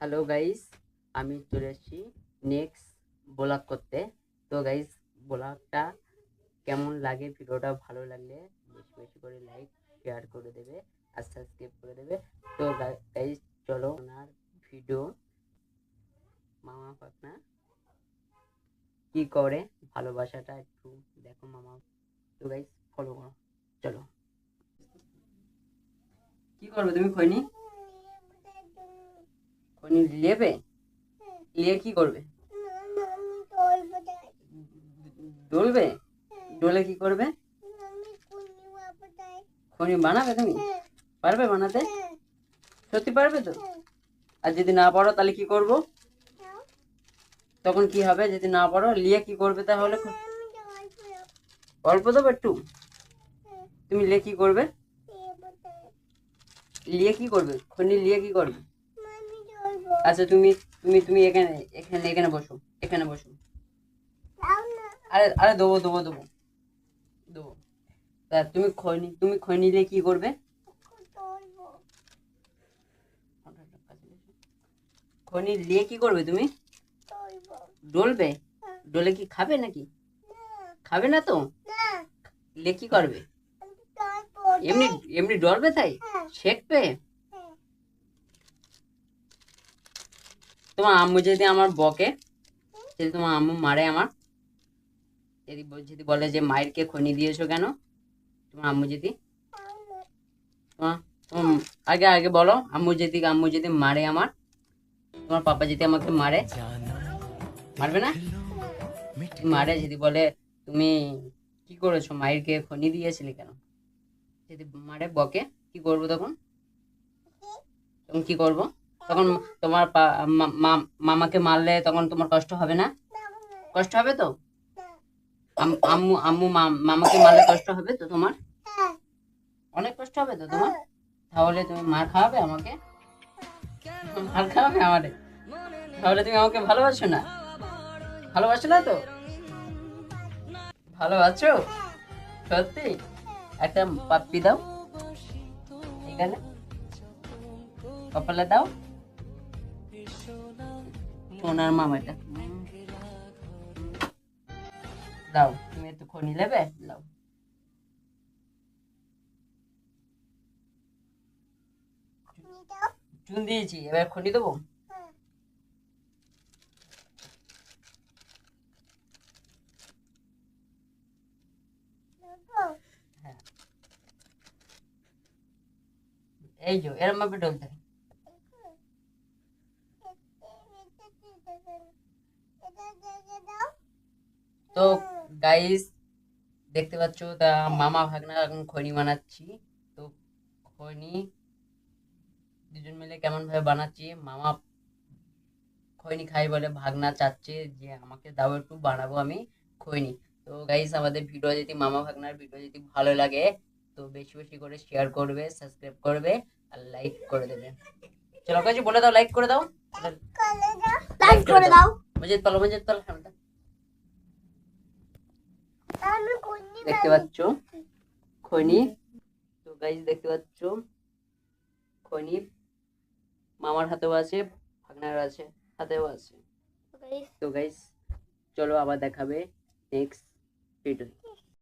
Hello guys, আমি চলে এসেছি নেক্সট ব্লগ করতে। তো গাইস, ব্লগটা কেমন লাগে, ভিডিওটা ভালো লাগলে বেশি বেশি করে লাইক শেয়ার করে দেবে আর সাবস্ক্রাইব করে দেবে। তো গাইস, চলো ওনার ভিডিও মামা পাখনা কি করে ভালোবাসাটা একটু দেখো মামা। তো গাইস, ফলো করো, চলো। কি করবে তুমি? খৈনি খৈনি নেবে, নিয়ে কি করবে? ডলবে? ডলে কি করবে? খনি বানাবে তুমি? পারবে বানাতে? সত্যি পারবে তো? আর যদি না পারো তাহলে কি করব? তখন কি হবে যদি না পারো? লিয়ে কি করবে তাহলে? অল্প দেবো একটু? তুমি লিয়ে কি করবে? লিয়ে কি করবে? খনি লিয়ে কি করবে? আচ্ছা, তুমি তুমি তুমি এখানে এখানে এখানে বসো, এখানে বসো। আরে আরে, দেবো দেবো দেবো দেবো। তা তুমি খৈনি নিলে কি করবে? খৈনি নিয়ে কি করবে তুমি? ডলবে? ডলে কি খাবে নাকি? খাবে না তো? নিলে কি করবে? এমনি এমনি ডলবে তাই? শেখবে? তোমার আম্মু যদি আমার বকে, যদি তোমার আম্মু মারে আমার, যদি বলে যে মায়েরকে খৈনি দিয়েছো কেন, তোমার আম্মু যদি আগে আগে বলো, আম্মু যদি মারে আমার, তোমার পাপা যদি আমাকে মারে, মারবে না? মারে যদি বলে তুমি কি করেছো, মায়েরকে খনি দিয়েছিলে কেন, যদি মারে বকে, কি করবো তখন? তখন কি করবো? তখন তোমার মামাকে মারলে তখন তোমার কষ্ট হবে না? কষ্ট হবে তো? আম্মু আম্মু মামাকে মারলে কষ্ট হবে তো তোমার? অনেক কষ্ট হবে তো তোমার? তাহলে তুমি মার খাওয়াবে আমাকে? মার খাওয়াবে আমারে? তাহলে তুমি আমাকে ভালোবাসো না? ভালোবাসো না তো? ভালোবাসো সত্যি? একটা পাপ্পি দাও এখানে, কপালে দাও। সোনার মামাটা দাও। তুমি একটু খনি নেবে, দাও। চুন দিয়েছি, এবার খনি দেবো। হ্যাঁ, এই যে এরম ভাবে ডলতে হয়। তো গাইস, দেখতে পাচ্ছ তা মামা ভাগনা এখন খৈনি বানাচ্ছি। তো খৈনি দুজন মিলে কেমন ভাবে বানাচ্ছি, মামা খৈনি খাই বলে ভাগনা চাচ্ছে যে আমাকে দাও একটু, বানাবো আমি খৈনি। তো গাইস, আমাদের ভিডিও যদি মামা ভাগনার ভিডিও যদি ভালো লাগে তো বেশি বেশি করে শেয়ার করবে, সাবস্ক্রাইব করবে আর লাইক করে দেবে। চলো কাছে বলে দাও, লাইক করে দাও, লাইক করে দাও। মজিদ তলো সামনে। দেখতে পাচ্ছ খৈনি? তো গাইস, দেখতে পাচ্ছ খৈনি মামার হাতেও আছে, ভাগনার আছে, হাতেও আছে। তো গাইস, চলো আবার দেখাবে নেক্সট ভিডিও।